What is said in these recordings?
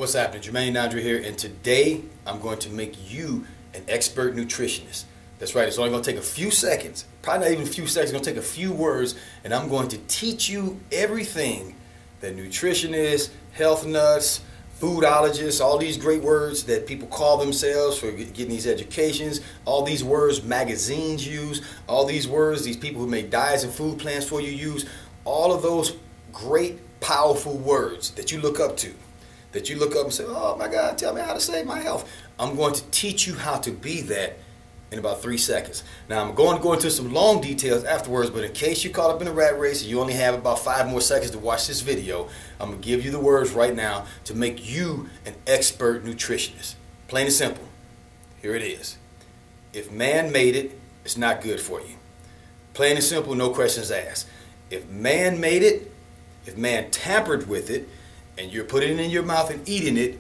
What's happening? Jermaine Nandra here, and today I'm going to make you an expert nutritionist. That's right, it's only going to take a few seconds, probably not even a few seconds, it's going to take a few words, and I'm going to teach you everything that nutritionists, health nuts, foodologists, all these great words that people call themselves for getting these educations, all these words magazines use, all these words these people who make diets and food plans for you use, all of those great, powerful words that you look up to. That you look up and say, oh my God, tell me how to save my health. I'm going to teach you how to be that in about 3 seconds. Now I'm going to go into some long details afterwards, but in case you're caught up in a rat race and you only have about 5 more seconds to watch this video, I'm going to give you the words right now to make you an expert nutritionist. Plain and simple. Here it is. If man made it, it's not good for you. Plain and simple, no questions asked. If man made it, if man tampered with it, and you're putting it in your mouth and eating it,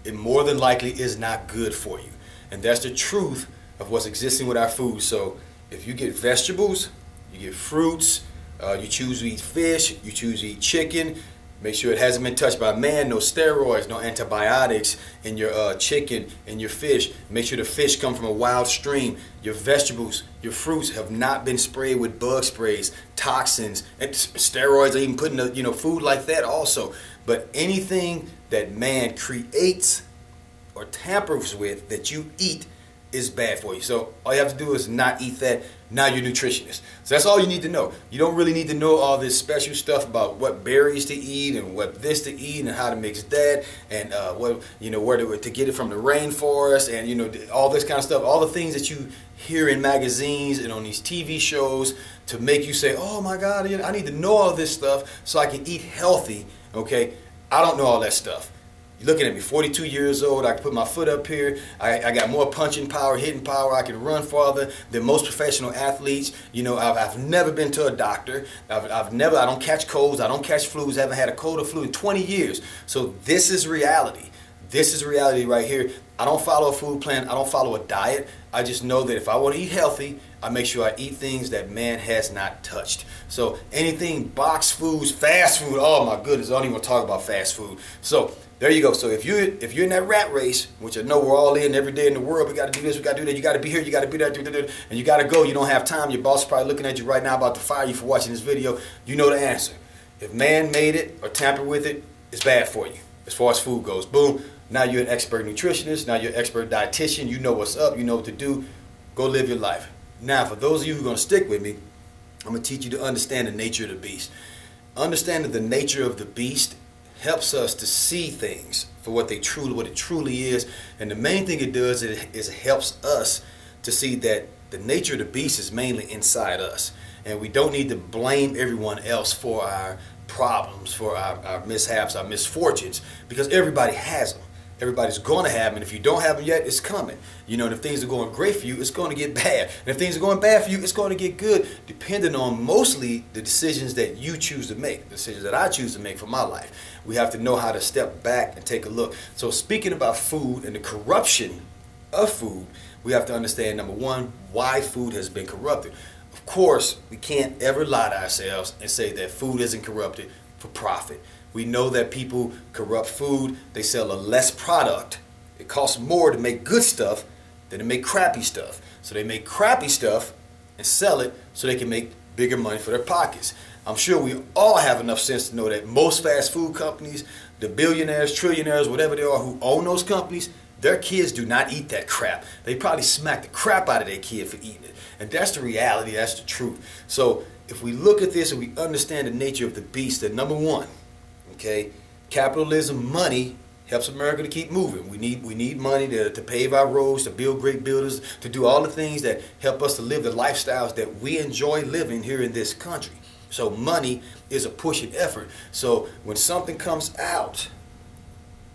it more than likely is not good for you. And that's the truth of what's existing with our food. So if you get vegetables, you get fruits, you choose to eat fish, you choose to eat chicken, make sure it hasn't been touched by man, no steroids, no antibiotics in your chicken and your fish. Make sure the fish come from a wild stream. Your vegetables, your fruits have not been sprayed with bug sprays, toxins, and steroids, or even putting food like that also. But anything that man creates or tampers with that you eat is bad for you. So all you have to do is not eat that. Now you're a nutritionist. So that's all you need to know. You don't really need to know all this special stuff about what berries to eat and what this to eat and how to mix that and where to get it from the rainforest and all this kind of stuff. All the things that you hear in magazines and on these TV shows to make you say, oh my God, I need to know all this stuff so I can eat healthy. Okay, I don't know all that stuff. You're looking at me, 42 years old, I can put my foot up here, I got more punching power, hitting power, I can run farther than most professional athletes. I've never been to a doctor, I don't catch colds, I don't catch flus, I haven't had a cold or flu in 20 years. So this is reality. This is reality right here. I don't follow a food plan, I don't follow a diet. I just know that if I want to eat healthy, I make sure I eat things that man has not touched. So anything boxed foods, fast food, oh my goodness, I don't even want to talk about fast food. So there you go. So if you're in that rat race, which I know we're all in every day in the world, we got to do this, we got to do that, you got to be here, you got to be there, and you got to go, you don't have time, your boss is probably looking at you right now about to fire you for watching this video, you know the answer. If man made it or tampered with it, it's bad for you as far as food goes. Boom. Now you're an expert nutritionist, now you're an expert dietitian, you know what's up, you know what to do, go live your life. Now for those of you who are going to stick with me, I'm going to teach you to understand the nature of the beast. Understanding the nature of the beast helps us to see things for what it truly is, and the main thing it does is it helps us to see that the nature of the beast is mainly inside us, and we don't need to blame everyone else for our problems, for our mishaps, our misfortunes, because everybody has them. Everybody's going to have them, and if you don't have them yet, it's coming. And if things are going great for you, it's going to get bad. And if things are going bad for you, it's going to get good, depending on mostly the decisions that you choose to make, the decisions that I choose to make for my life. We have to know how to step back and take a look. So speaking about food and the corruption of food, we have to understand, number one, why food has been corrupted. Of course, we can't ever lie to ourselves and say that food isn't corrupted for profit. We know that people corrupt food, they sell a less product. It costs more to make good stuff than to make crappy stuff. So they make crappy stuff and sell it so they can make bigger money for their pockets. I'm sure we all have enough sense to know that most fast food companies, the billionaires, trillionaires, whatever they are who own those companies, their kids do not eat that crap. They probably smack the crap out of their kid for eating it. And that's the reality, that's the truth. So if we look at this and we understand the nature of the beast, then number one, okay, capitalism, money helps America to keep moving. We need money to pave our roads, to build great buildings, to do all the things that help us to live the lifestyles that we enjoy living here in this country. So money is a pushing effort. So when something comes out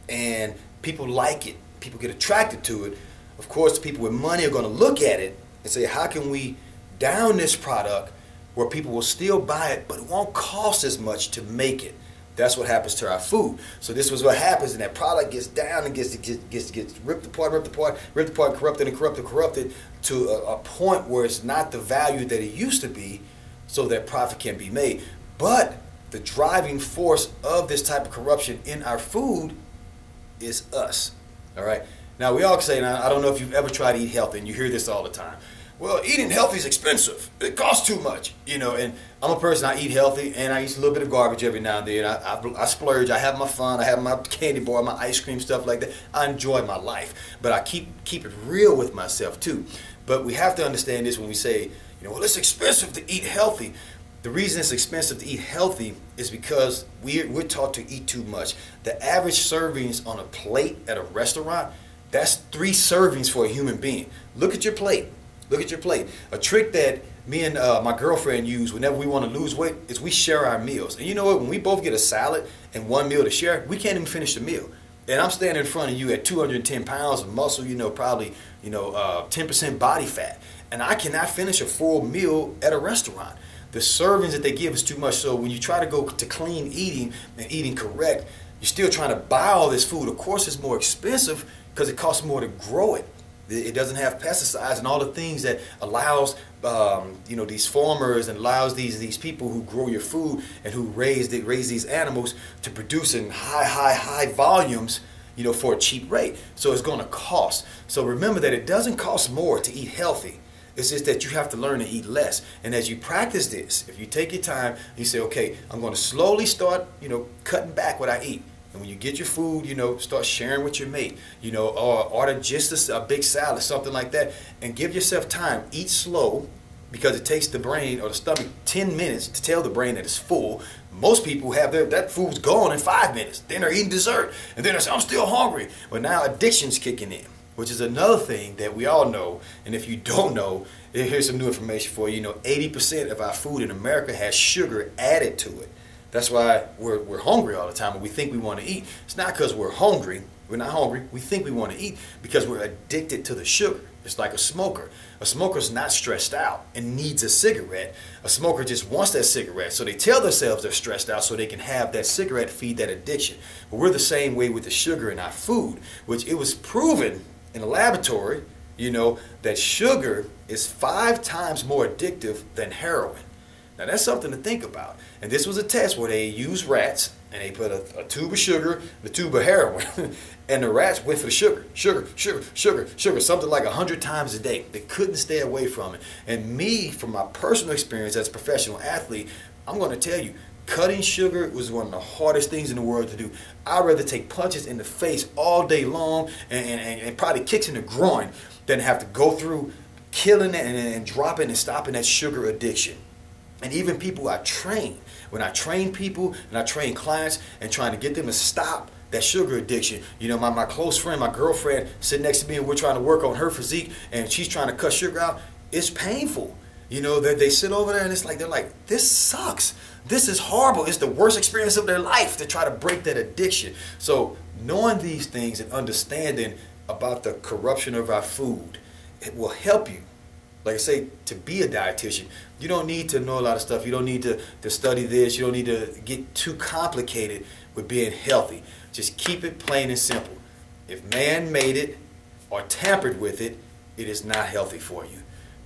and people like it, people get attracted to it, of course people with money are going to look at it and say, how can we down this product where people will still buy it, but it won't cost as much to make it? That's what happens to our food. So this was what happens, and that product gets down and gets ripped apart, corrupted to a point where it's not the value that it used to be, so that profit can be made. But the driving force of this type of corruption in our food is us. All right. Now we all say, now I don't know if you've ever tried to eat healthy, and you hear this all the time. Well, eating healthy is expensive. It costs too much, you know. And I'm a person, I eat healthy, and I eat a little bit of garbage every now and then. I splurge. I have my fun. I have my candy bar, my ice cream, stuff like that. I enjoy my life, but I keep it real with myself too. But we have to understand this when we say, you know, well, it's expensive to eat healthy. The reason it's expensive to eat healthy is because we're taught to eat too much. The average servings on a plate at a restaurant, that's 3 servings for a human being. Look at your plate. Look at your plate. A trick that me and my girlfriend use whenever we want to lose weight is we share our meals. And you know what? When we both get a salad and one meal to share, we can't even finish the meal. And I'm standing in front of you at 210 pounds of muscle, you know, probably, you know, 10% body fat. And I cannot finish a full meal at a restaurant. The servings that they give is too much. So when you try to go to clean eating and eating correct, you're still trying to buy all this food. Of course, it's more expensive because it costs more to grow it. It doesn't have pesticides and all the things that allows you know, these farmers and allows these people who grow your food and who raise these animals to produce in high volumes, you know, for a cheap rate. So it's going to cost. So remember that it doesn't cost more to eat healthy. It's just that you have to learn to eat less. And as you practice this, if you take your time, you say, okay, I'm going to slowly start, you know, cutting back what I eat. And when you get your food, you know, start sharing with your mate, you know, or order just a big salad, something like that, and give yourself time. Eat slow, because it takes the brain or the stomach 10 minutes to tell the brain that it's full. Most people have that food's gone in 5 minutes. Then they're eating dessert, and then they say, I'm still hungry. But now addiction's kicking in, which is another thing that we all know. And if you don't know, here's some new information for you. You know, 80% of our food in America has sugar added to it. That's why we're hungry all the time and we think we want to eat. It's not because we're hungry. We're not hungry. We think we want to eat because we're addicted to the sugar. It's like a smoker. A smoker's not stressed out and needs a cigarette. A smoker just wants that cigarette. So they tell themselves they're stressed out so they can have that cigarette feed that addiction. But we're the same way with the sugar in our food, which it was proven in a laboratory, you know, that sugar is 5 times more addictive than heroin. Now that's something to think about. And this was a test where they used rats and they put a tube of sugar, the tube of heroin, and the rats went for the sugar, something like 100 times a day. They couldn't stay away from it. And me, from my personal experience as a professional athlete, I'm going to tell you, cutting sugar was one of the hardest things in the world to do. I'd rather take punches in the face all day long and probably kicks in the groin than have to go through killing it and dropping and stopping that sugar addiction. And even people I train, when I train people and I train clients and trying to get them to stop that sugar addiction, you know, my close friend, my girlfriend sitting next to me and we're trying to work on her physique and she's trying to cut sugar out, it's painful. You know, they sit over there and it's like, they're like, this sucks. This is horrible. It's the worst experience of their life to try to break that addiction. So knowing these things and understanding about the corruption of our food, it will help you. Like I say, to be a dietitian, you don't need to know a lot of stuff. You don't need to study this. You don't need to get too complicated with being healthy. Just keep it plain and simple. If man made it or tampered with it, it is not healthy for you.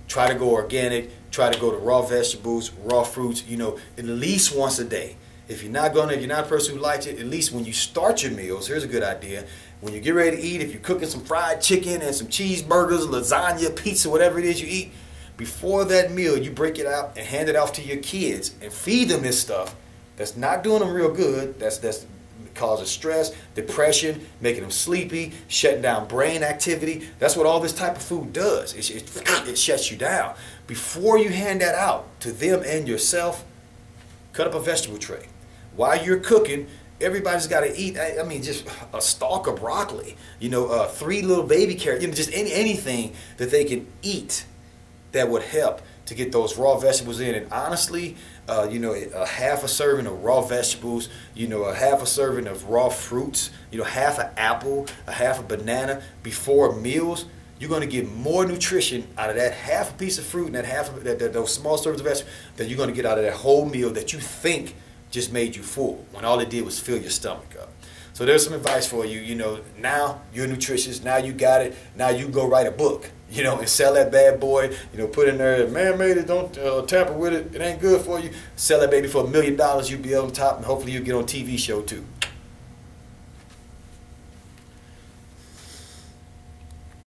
Try to go organic. Try to go to raw vegetables, raw fruits, you know, at least once a day. If you're not a person who likes it, at least when you start your meals, here's a good idea. When you get ready to eat, if you're cooking some fried chicken and some cheeseburgers, lasagna, pizza, whatever it is you eat, before that meal, you break it out and hand it off to your kids and feed them this stuff that's not doing them real good. That's causing stress, depression, making them sleepy, shutting down brain activity. That's what all this type of food does. It shuts you down. Before you hand that out to them and yourself, cut up a vegetable tray. While you're cooking, everybody's got to eat. I mean, just a stalk of broccoli, you know, 3 little baby carrots, you know, just anything that they can eat that would help to get those raw vegetables in. And honestly, you know, a half a serving of raw vegetables, you know, a half a serving of raw fruits, you know, half an apple, a half a banana before meals, you're going to get more nutrition out of that half a piece of fruit and those small servings of vegetables than you're going to get out of that whole meal that you think just made you full when all it did was fill your stomach up. So there's some advice for you. You know, now you're a nutritionist. Now you got it. Now you go write a book, you know, and sell that bad boy. You know, put in there, man made it, don't tamper with it. It ain't good for you. Sell that baby for $1 million. You'll be on top, and hopefully you'll get on a TV show too.